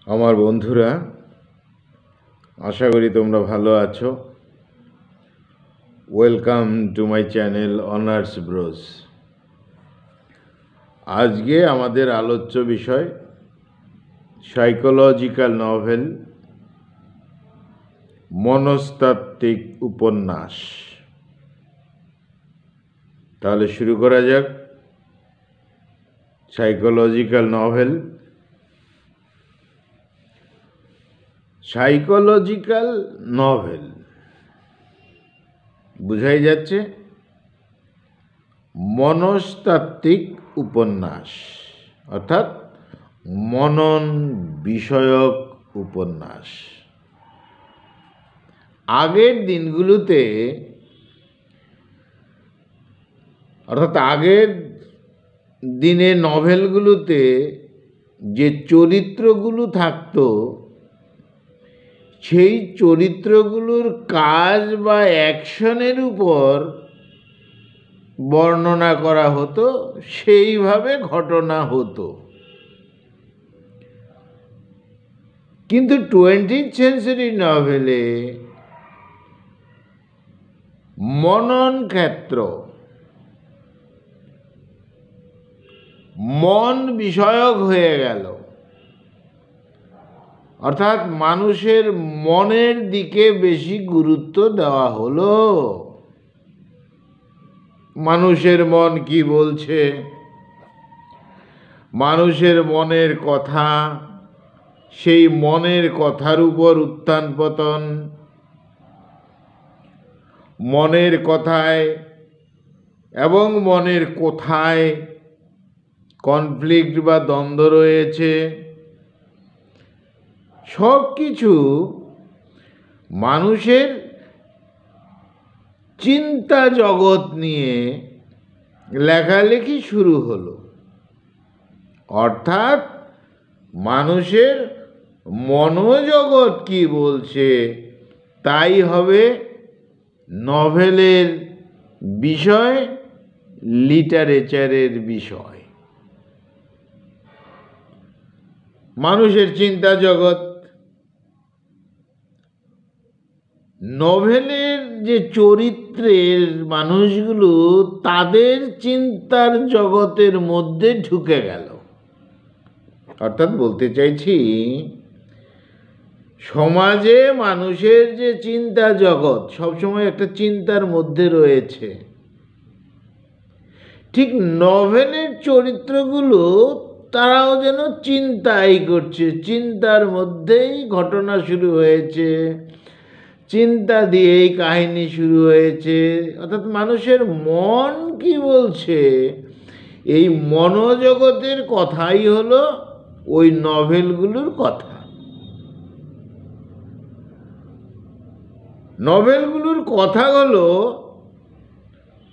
আমার বন্ধুরা, আশা করি তোমরা ভালো আছো। Welcome to my channel honours bros. আজকে আমাদের আলোচ্য বিষয় সাইকোলজিক্যাল নভেল, মনস্তাত্ত্বিক উপন্যাস। তাহলে শুরু করা যাক। Psychological novel. সাইকোলজিক্যাল নভেল বোঝাই যাচ্ছে মনস্তাত্ত্বিক উপন্যাস, অর্থাৎ মনন বিষয়ক উপন্যাস। আগের দিনগুলোতে, অর্থাৎ আগের দিনে নভেলগুলোতে যে চরিত্রগুলো থাকতো, সেই চরিত্রগুলোর কাজ বা অ্যাকশনের উপর বর্ণনা করা হতো, সেইভাবে ঘটনা হতো। কিন্তু 20th সেঞ্চুরি নভেলে মনন ক্ষেত্র, মন বিষয়ক হয়ে গেল। অর্থাৎ মানুষের মনের দিকে বেশি গুরুত্ব দেওয়া হলো। মানুষের মন কি বলছে, মানুষের মনের কথা, সেই মনের কথার উপর উত্থান পতন, মনের কথায় এবং মনের কোথায় কনফ্লিক্ট বা দ্বন্দ্ব রয়েছে, সব কিছু মানুষের চিন্তা জগৎ নিয়ে লেখালেখি শুরু হলো। অর্থাৎ মানুষের মনোজগৎ কি বলছে তাই হবে নভেলের বিষয়, লিটারেচারের বিষয়। মানুষের চিন্তা জগৎ, নভেলের যে চরিত্রের মানুষগুলো তাদের চিন্তার জগতের মধ্যে ঢুকে গেল। অর্থাৎ বলতে চাইছি, সমাজে মানুষের যে চিন্তা জগৎ সবসময় একটা চিন্তার মধ্যে রয়েছে, ঠিক নভেলের চরিত্রগুলো তারাও যেন চিন্তাই করছে, চিন্তার মধ্যেই ঘটনা শুরু হয়েছে, চিন্তা দিয়েই কাহিনী শুরু হয়েছে। অর্থাৎ মানুষের মন কি বলছে, এই মনোজগতের কথাই হলো ওই নভেলগুলোর কথা। নভেলগুলোর কথা হলো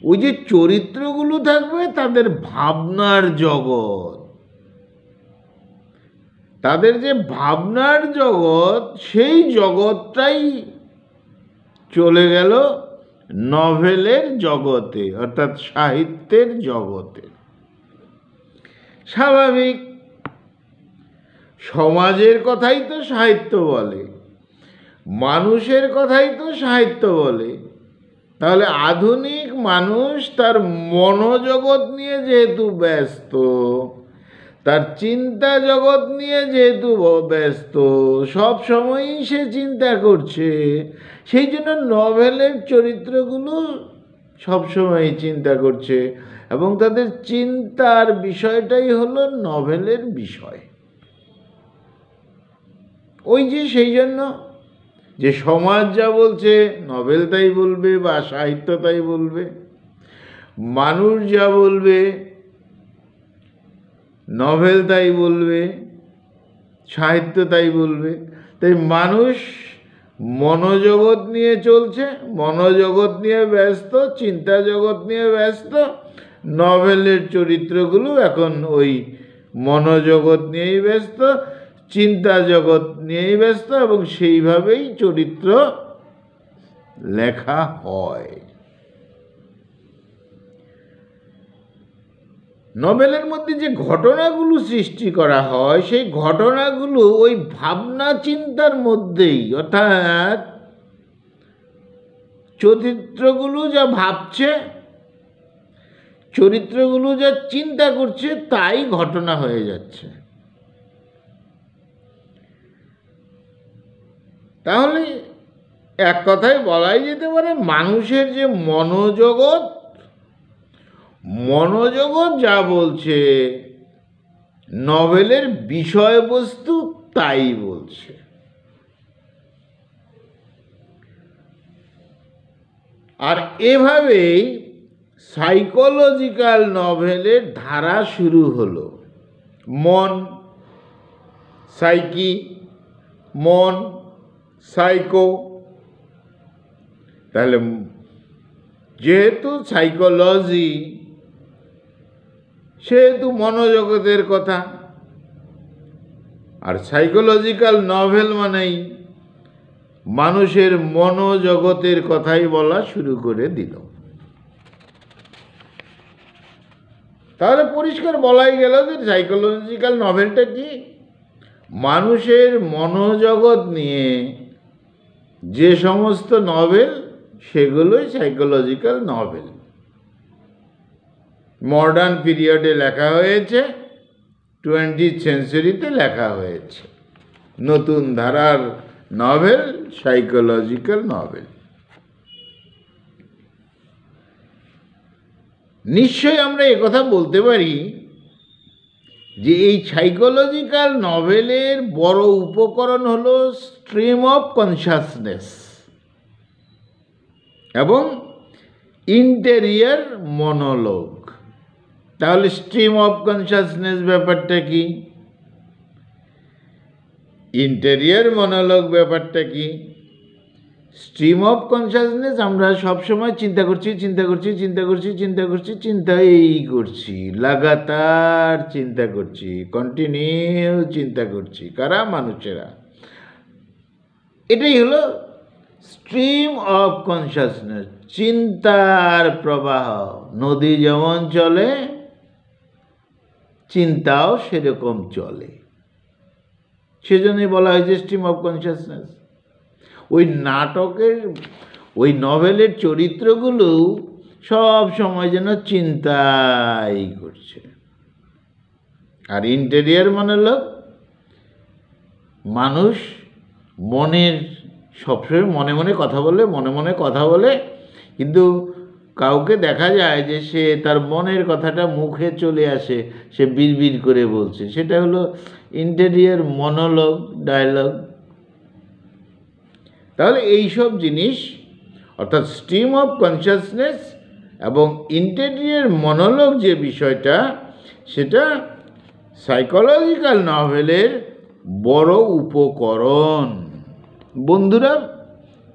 ওই যে চরিত্রগুলো থাকবে তাদের ভাবনার জগৎ, তাদের যে ভাবনার জগৎ, সেই জগৎটাই চলে গেল নভেলের জগতে, অর্থাৎ সাহিত্যের জগতে। স্বাভাবিক, সমাজের কথাই তো সাহিত্য বলে, মানুষের কথাই তো সাহিত্য বলে। তাহলে আধুনিক মানুষ তার মনোজগৎ নিয়ে যেহেতু ব্যস্ত, তার চিন্তা জগৎ নিয়ে যেহেতু ব্যস্ত, সব সময়ই সে চিন্তা করছে, সেই জন্য নভেলের চরিত্রগুলো সবসময়ই চিন্তা করছে এবং তাদের চিন্তার বিষয়টাই হলো নভেলের বিষয়। ওই যে সেই জন্য যে সমাজ যা বলছে নভেল তাই বলবে বা সাহিত্য তাই বলবে, মানুষ যা বলবে নভেল তাই বলবে, সাহিত্য তাই বলবে। তাই মানুষ মনোজগৎ নিয়ে চলছে, মনোজগৎ নিয়ে ব্যস্ত, চিন্তা জগৎ নিয়ে ব্যস্ত। নভেলের চরিত্রগুলো এখন ওই মনোজগৎ নিয়েই ব্যস্ত, চিন্তা জগৎ নিয়েই ব্যস্ত, এবং সেইভাবেই চরিত্র লেখা হয়। নভেলের মধ্যে যে ঘটনাগুলো সৃষ্টি করা হয় সেই ঘটনাগুলো ওই ভাবনা চিন্তার মধ্যেই, অর্থাৎ চরিত্রগুলো যা ভাবছে, চরিত্রগুলো যা চিন্তা করছে তাই ঘটনা হয়ে যাচ্ছে। তাহলে এক কথায় বলাই যেতে পারে মানুষের যে মনোজগৎ, মনোজগৎ যা বলছে নভেলের বিষয়বস্তু তাই বলছে। আর এভাবেই সাইকোলজিক্যাল নভেলের ধারা শুরু হলো। মন, সাইকি, মন, সাইকো। তাহলে যেহেতু সাইকোলজি সেহেতু মনোজগতের কথা, আর সাইকোলজিক্যাল নভেল মানেই মানুষের মনোজগতের কথাই বলা শুরু করে দিল। তাহলে পরিষ্কার বলাই গেল যে সাইকোলজিক্যাল নভেলটা কি? মানুষের মনোজগৎ নিয়ে যে সমস্ত নভেল সেগুলোই সাইকোলজিক্যাল নভেল। মডার্ন পিরিয়ডে লেখা হয়েছে, 20th সেঞ্চুরিতে লেখা হয়েছে। নতুন ধারার নভেল সাইকোলজিক্যাল নভেল। নিশ্চয়ই আমরা একথা বলতে পারি যে এই সাইকোলজিক্যাল নভেলের বড় উপকরণ হলো স্ট্রিম অফ কনসাসনেস এবং ইন্টেরিয়র মনোলগ। তাহলে স্ট্রিম অফ কনসাসনেস ব্যাপারটা কি? ইন্টেরিয়র মনোলগ ব্যাপারটা কি? স্ট্রিম অফ কনসাসনেস আমরা সবসময় চিন্তা করছি, চিন্তাই করছি, লাগাতার চিন্তা করছি, কন্টিনিউ চিন্তা করছি। কারা? মানুষেরা। এটাই হলো স্ট্রিম অফ কনসাসনেস, চিন্তার প্রবাহ। নদী যেমন চলে চিন্তাও সেরকম চলে, সেজন্যই বলা হয়েছে স্ট্রিম অফ কনসাসনেস। ওই নাটকের, ওই নভেলের চরিত্রগুলো সব সময় যেন চিন্তাই করছে। আর ইন্টেরিয়র মনোলগ, মানুষ মনের সবসময় মনে মনে কথা বলে, কিন্তু কাউকে দেখা যায় যে সে তার মনের কথাটা মুখে চলে আসে, সে বিড়বিড় করে বলছে। সেটা হলো ইন্টেরিয়র মনোলগ, ডায়লগ। তাহলে এইসব জিনিস, অর্থাৎ স্ট্রিম অফ কনসাসনেস এবং ইন্টেরিয়র মনোলগ যে বিষয়টা, সেটা সাইকোলজিক্যাল নভেলের বড় উপকরণ। বন্ধুরা,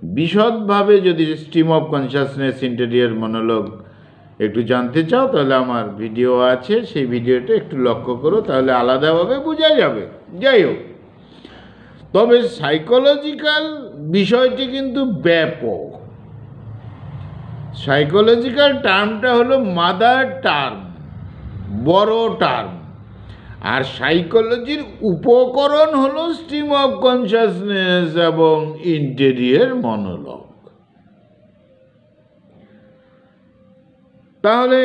বিশদভাবে যদি stream of consciousness, interior monologue একটু জানতে চাও তাহলে আমার ভিডিও আছে, সেই ভিডিওটা একটু লক্ষ্য করো, তাহলে আলাদাভাবে বোঝা যাবে। যাই হোক, তবে সাইকোলজিক্যাল বিষয়টি কিন্তু ব্যাপক। সাইকোলজিক্যাল টার্মটা হলো মাদার টার্ম, বড় টার্ম। আর সাইকোলজির উপকরণ হলো স্ট্রিম অফ কনসাসনেস এবং ইন্টেরিয়র মনোলগ। তাহলে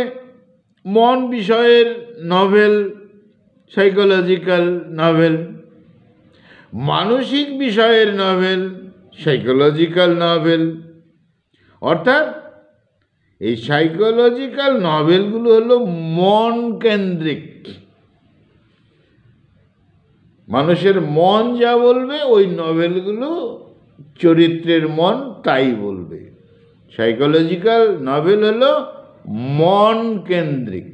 মন বিষয়ের নভেল সাইকোলজিক্যাল নভেল, মানসিক বিষয়ের নভেল সাইকোলজিক্যাল নভেল। অর্থাৎ এই সাইকোলজিক্যাল নভেলগুলো হলো মন কেন্দ্রিক। মানুষের মন যা বলবে ওই নভেলগুলো চরিত্রের মন তাই বলবে। সাইকোলজিক্যাল নভেল হলো মন কেন্দ্রিক।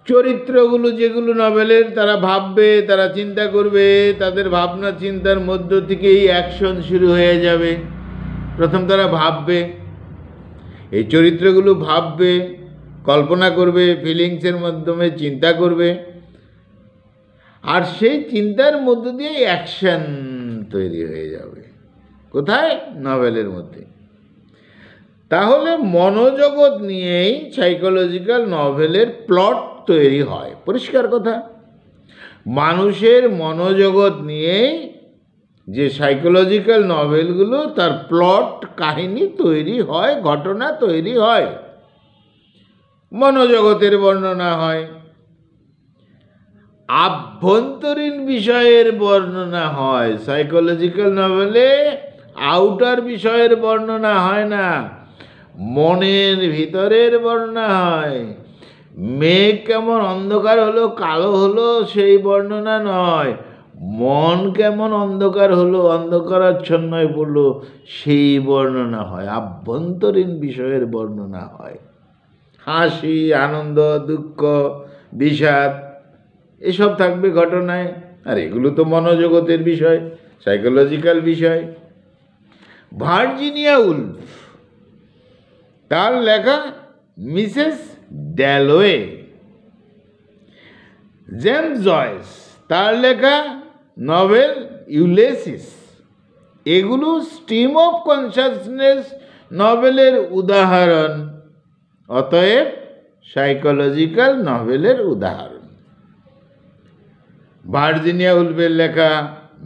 চরিত্রগুলো যেগুলো নভেলের, তারা ভাববে, তারা চিন্তা করবে, তাদের ভাবনা চিন্তার মধ্য থেকেই অ্যাকশন শুরু হয়ে যাবে। প্রথম তারা ভাববে, এই চরিত্রগুলো ভাববে, কল্পনা করবে, ফিলিংসের মাধ্যমে চিন্তা করবে, আর সেই চিন্তার মধ্য দিয়ে অ্যাকশন তৈরি হয়ে যাবে। কোথায়? নভেলের মধ্যে। তাহলে মনোজগৎ নিয়েই সাইকোলজিক্যাল নভেলের প্লট তৈরি হয়। পরিষ্কার কথা, মানুষের মনোজগৎ নিয়েই যে সাইকোলজিক্যাল নভেলগুলো তার প্লট কাহিনী তৈরি হয়, ঘটনা তৈরি হয়, মনোজগতের বর্ণনা হয়, আভ্যন্তরীণ বিষয়ের বর্ণনা হয়। সাইকোলজিক্যাল নভেলে আউটার বিষয়ের বর্ণনা হয় না, মনের ভিতরের বর্ণনা হয়। মেঘ কেমন অন্ধকার হলো, কালো হলো, সেই বর্ণনা নয়। মন কেমন অন্ধকার হলো, অন্ধকারাচ্ছন্ন হয়ে পড়লো, সেই বর্ণনা হয়। আভ্যন্তরীণ বিষয়ের বর্ণনা হয়। হাসি, আনন্দ, দুঃখ, বিষাদ এসব থাকবে ঘটনায়। আর এগুলো তো মনোজগতের বিষয়, সাইকোলজিক্যাল বিষয়। ভার্জিনিয়া উলফ, তার লেখা মিসেস ড্যালোয়ে। জেমস জয়েস, তার লেখা নভেল ইউলিসিস। এগুলো স্ট্রিম অফ কনসাসনেস নভেলের উদাহরণ, অতএব সাইকোলজিক্যাল নভেলের উদাহরণ। ভার্জিনিয়া উলফের লেখা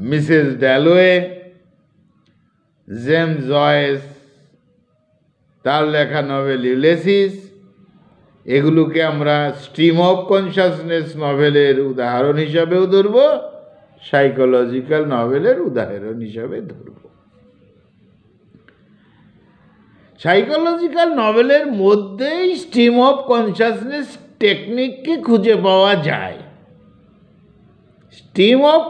মিসেস ড্যালোয়ে, জেমস জয়েস তার লেখা নভেল ইউলিসিস, এগুলোকে আমরা স্ট্রিম অফ কনসাসনেস নভেলের উদাহরণ হিসাবেও ধরব, সাইকোলজিক্যাল নভেলের উদাহরণ হিসাবে ধরব। সাইকোলজিক্যাল নভেলের মধ্যেই স্ট্রিম অফ কনসাসনেস টেকনিককে খুঁজে পাওয়া যায়। স্ট্রিম অফ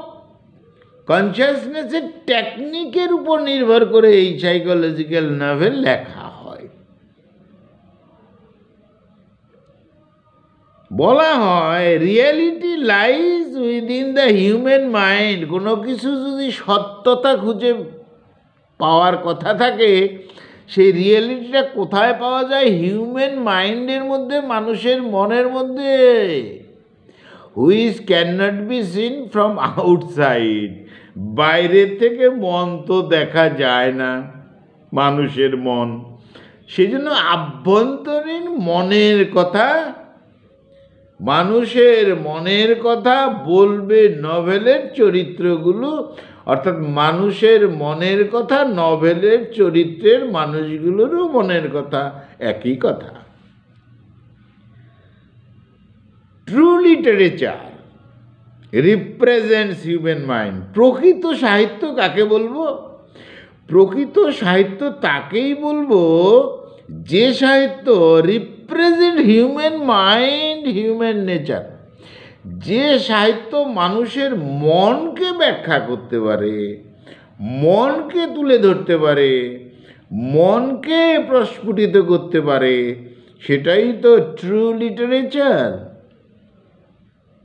কনসাসনেসের টেকনিকের উপর নির্ভর করে এই সাইকোলজিক্যাল নভেল লেখা হয়। বলা হয় reality lies within the human mind. কোনো কিছু যদি সত্যতা খুঁজে পাওয়ার কথা থাকে, সেই রিয়েলিটিটা কোথায় পাওয়া যায়? হিউম্যান মাইন্ডের মধ্যে, মানুষের মনের মধ্যে। Which can not be seen from outside. বাইরের থেকে মন তো দেখা যায় না, মানুষের মন। সেই জন্য আভ্যন্তরীণ মনের কথা, মানুষের মনের কথা বলবে নভেলের চরিত্রগুলো, অর্থাৎ মানুষের মনের কথা, নভেলের চরিত্রের মানুষগুলোরও মনের কথা, একই কথা। True literature represents human mind. প্রকৃত সাহিত্য কাকে বলবো? প্রকৃত সাহিত্য তাকেই বলবো যে সাহিত্য represent human mind, human nature. যে সাহিত্য মানুষের মনকে ব্যাখ্যা করতে পারে, মনকে তুলে ধরতে পারে, মনকে প্রস্ফুটিত করতে পারে, সেটাই তো ট্রু লিটারেচার।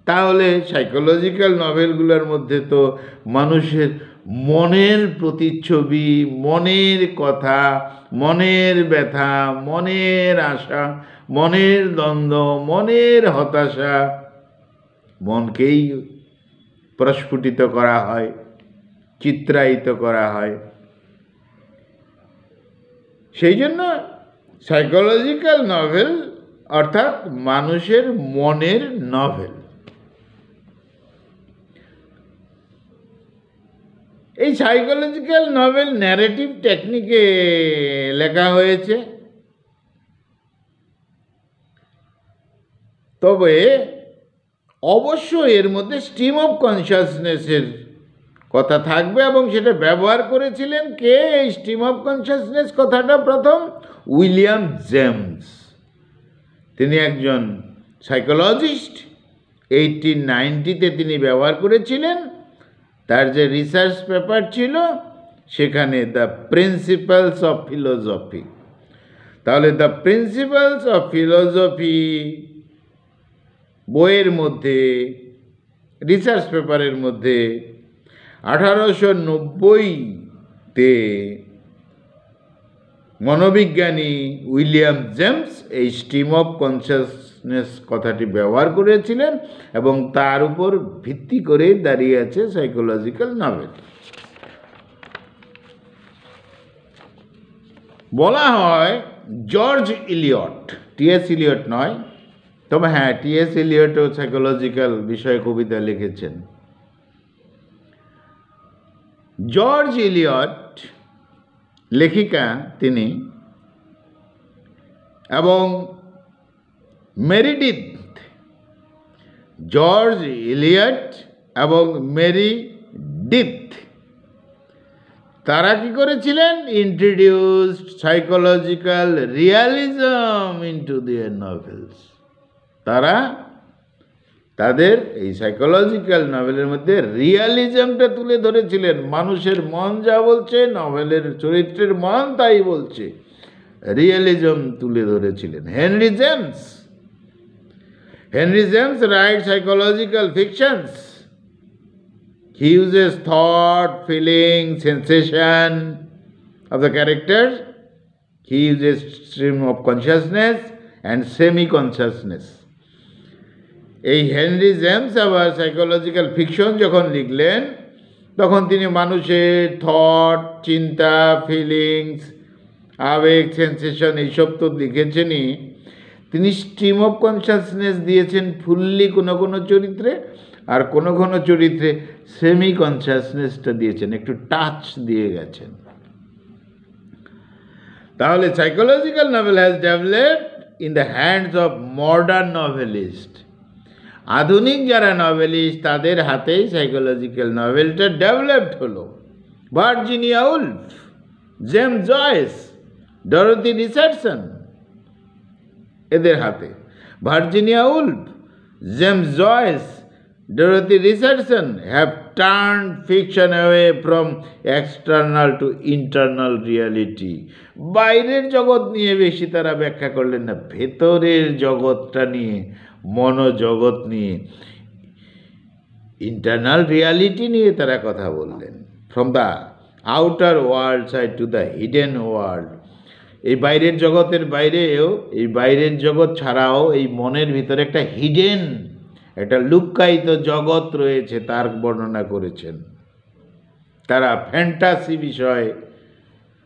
তাহলে সাইকোলজিক্যাল নভেলগুলোর মধ্যে তো মানুষের মনের প্রতিচ্ছবি, মনের কথা, মনের ব্যথা, মনের আশা, মনের দ্বন্দ্ব, মনের হতাশা, মনকেই প্রস্ফুটিত করা হয়, চিত্রায়িত করা হয়। সেই জন্য সাইকোলজিক্যাল নভেল অর্থাৎ মানুষের মনের নভেল। এই সাইকোলজিক্যাল নভেল ন্যারেটিভ টেকনিকে লেখা হয়েছে। তবে অবশ্য এর মধ্যে স্ট্রিম অফ কনসাসনেসের কথা থাকবে, এবং সেটা ব্যবহার করেছিলেন কে? এই স্ট্রিম অফ কনসাসনেস কথাটা প্রথম উইলিয়াম জেমস। তিনি একজন সাইকোলজিস্ট। 1890-তে তিনি ব্যবহার করেছিলেন। তার যে রিসার্চ পেপার ছিল সেখানে দ্য প্রিন্সিপালস অফ ফিলোসফি। তাহলে দ্য প্রিন্সিপালস অফ ফিলোসফি বইয়ের মধ্যে, রিসার্চ পেপারের মধ্যে 1890-তে মনোবিজ্ঞানী উইলিয়াম জেমস এই স্ট্রিম অফ কনসাসনেস কথাটি ব্যবহার করেছিলেন, এবং তার উপর ভিত্তি করে দাঁড়িয়ে আছে সাইকোলজিক্যাল নভেল। বলা হয় জর্জ ইলিয়ট, টি.এস. ইলিয়ট নয়, তবে হ্যাঁ টি.এস. ইলিয়টও সাইকোলজিক্যাল বিষয়ে কবিতা লিখেছেন। জর্জ ইলিয়ট লেখিকা তিনি, এবং মেরিডিথ, জর্জ ইলিয়ট এবং মেরিডিথ, তারা কি করেছিলেন? ইন্ট্রোডিউসড সাইকোলজিক্যাল রিয়ালিজম ইনটু দেয়ার নভেলস। তারা তাদের এই সাইকোলজিক্যাল নভেলের মধ্যে রিয়ালিজমটা তুলে ধরেছিলেন। মানুষের মন যা বলছে, নভেলের চরিত্রের মন তাই বলছে, রিয়ালিজম তুলে ধরেছিলেন। Henry James writes psychological fictions. He uses thought, feeling, sensation of the characters. He uses stream of consciousness and semi-consciousness. এই হেনরি জেমস আবার সাইকোলজিক্যাল ফিকশন যখন লিখলেন, তখন তিনি মানুষের থট, চিন্তা, ফিলিংস, আবেগ, সেন্সেশন এইসব তো লিখেছেনই, তিনি স্ট্রিম অফ কনসাসনেস দিয়েছেন ফুললি কোনো কোনো চরিত্রে, আর কোনো কোনো চরিত্রে সেমি কনসাসনেসটা দিয়েছেন, একটু টাচ দিয়ে গেছেন। তাহলে psychological novel has developed in the hands of modern novelist. আধুনিক যারা নভেলিস্ট তাদের হাতেই সাইকোলজিক্যাল নভেলটা ডেভেলপড হলো। Virginia Woolf, James Joyce, Dorothy Richardson, এদের হাতে। Virginia Woolf, James Joyce, Dorothy Richardson have turned fiction away from external to internal reality. বাইরের জগৎ নিয়ে বেশি তারা ব্যাখ্যা করলেন না, ভেতরের জগৎটা নিয়ে, মনোজগৎ নিয়ে, ইন্টারনাল রিয়ালিটি নিয়ে তারা কথা বললেন। From the outer world side to the hidden world. এই বাইরের জগতের বাইরেও, এই বাইরের জগৎ ছাড়াও এই মনের ভিতরে একটা হিডেন, একটা লুক্কায়িত জগৎ রয়েছে, তার বর্ণনা করেছেন। তারা ফ্যান্টাসি বিষয়,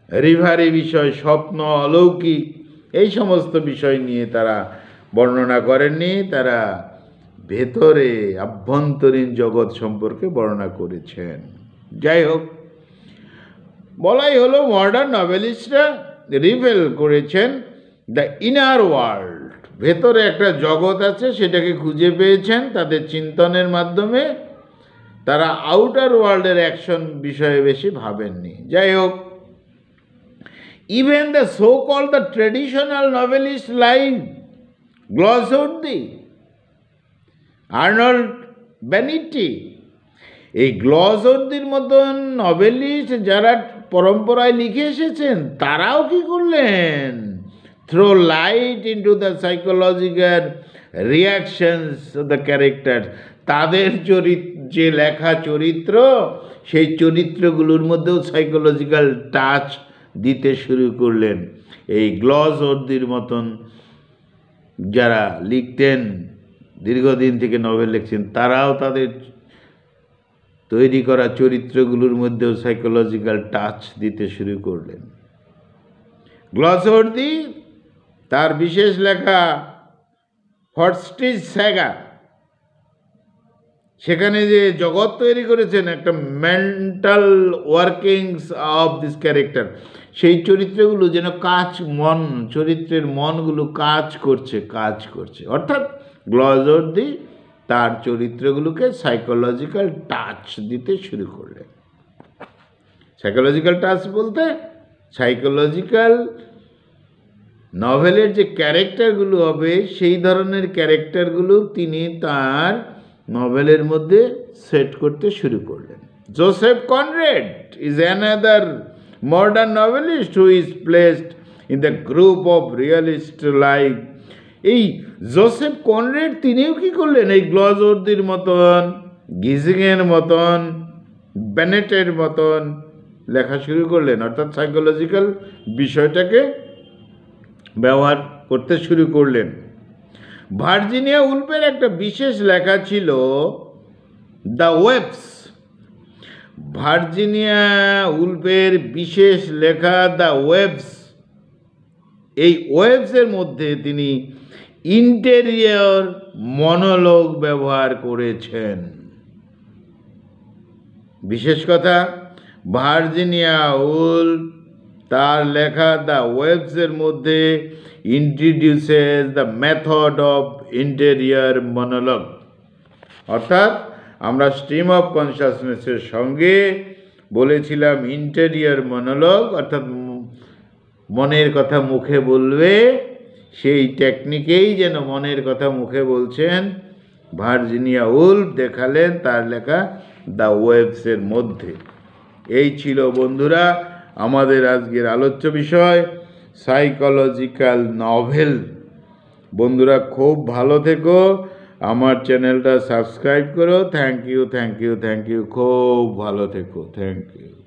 রিভারি বিষয়, স্বপ্ন, অলৌকিক, এই সমস্ত বিষয় নিয়ে তারা বর্ণনা করেননি, তারা ভেতরে আভ্যন্তরীণ জগৎ সম্পর্কে বর্ণনা করেছেন। যাই হোক, বলাই হলো মডার্ন নভেলিস্টরা রিভেল করেছেন দ্য ইনার ওয়ার্ল্ড। ভেতরে একটা জগৎ আছে, সেটাকে খুঁজে পেয়েছেন তাদের চিন্তনের মাধ্যমে। তারা আউটার ওয়ার্ল্ডের অ্যাকশন বিষয়ে বেশি ভাবেননি। যাই হোক, even the so called the traditional novelist like Galsworthy, Arnold Bennett, এই গ্লসওয়ার্দির মতন নভেলিস্ট যারা পরম্পরায় লিখে এসেছেন, তারাও কি করলেন? Throw light into the psychological reactions of the character. তাদের যে লেখা চরিত্র, সেই চরিত্রগুলোর মধ্যেও সাইকোলজিক্যাল টাচ দিতে শুরু করলেন। এই গ্লসওয়ার্দির মতন যারা লিখতেন, দীর্ঘদিন থেকে নভেল লিখছেন, তারাও তাদের তৈরি করা চরিত্রগুলোর মধ্যেও সাইকোলজিক্যাল টাচ দিতে শুরু করলেন। গ্লসওয়ার্দি তার বিশেষ লেখা ফরস্টিজ স্যাগা, সেখানে যে জগৎ তৈরি করেছেন, একটা mental workings of this character, সেই চরিত্রগুলো যেন চরিত্রের মনগুলো কাজ করছে। অর্থাৎ গ্লসওয়ার্দি তার চরিত্রগুলোকে সাইকোলজিক্যাল টাচ দিতে শুরু করলেন। সাইকোলজিক্যাল টাচ বলতে সাইকোলজিক্যাল নভেলের যে ক্যারেক্টারগুলো হবে, সেই ধরনের ক্যারেক্টারগুলো তিনি তার নভেলের মধ্যে সেট করতে শুরু করলেন। Joseph Conrad is another modern novelist who is placed in the group of realist like. এই জোসেফ কনরেড তিনিও কি করলেন? এই গ্লসওয়ার্দির মতন, গিজিংয়ের মতন, বেনেটের মতন লেখা শুরু করলেন, অর্থাৎ সাইকোলজিক্যাল বিষয়টাকে ব্যবহার করতে শুরু করলেন। ভার্জিনিয়া উলফের একটা বিশেষ লেখা ছিল দ্য ওয়েবস। ভার্জিনিয়া উলফের বিশেষ লেখা দ্য ওয়েবস, এই ওয়েভসের মধ্যে তিনি ইন্টেরিয়র মনোলগ ব্যবহার করেছেন। বিশেষ কথা, ভার্জিনিয়া উলফ তার লেখা দ্য ওয়েভসের মধ্যে introduces the method of interior monologue. অর্থাৎ আমরা স্ট্রিম অফ কনসাসনেসের সঙ্গে বলেছিলাম ইন্টেরিয়র মনোলগ, অর্থাৎ মনের কথা মুখে বলবে, সেই টেকনিকেই যেন মনের কথা মুখে বলছেন ভার্জিনিয়া উলফ দেখালেন তার লেখা দ্য ওয়েভসের মধ্যে। এই ছিল বন্ধুরা আমাদের আজকের আলোচ্য বিষয়, সাইকোলজিক্যাল নভেল। বন্ধুরা খুব ভালো থেকো, আমার চ্যানেলটা সাবস্ক্রাইব করো। Thank you, thank you, thank you. খুব ভালো থেকো, থ্যাংক ইউ।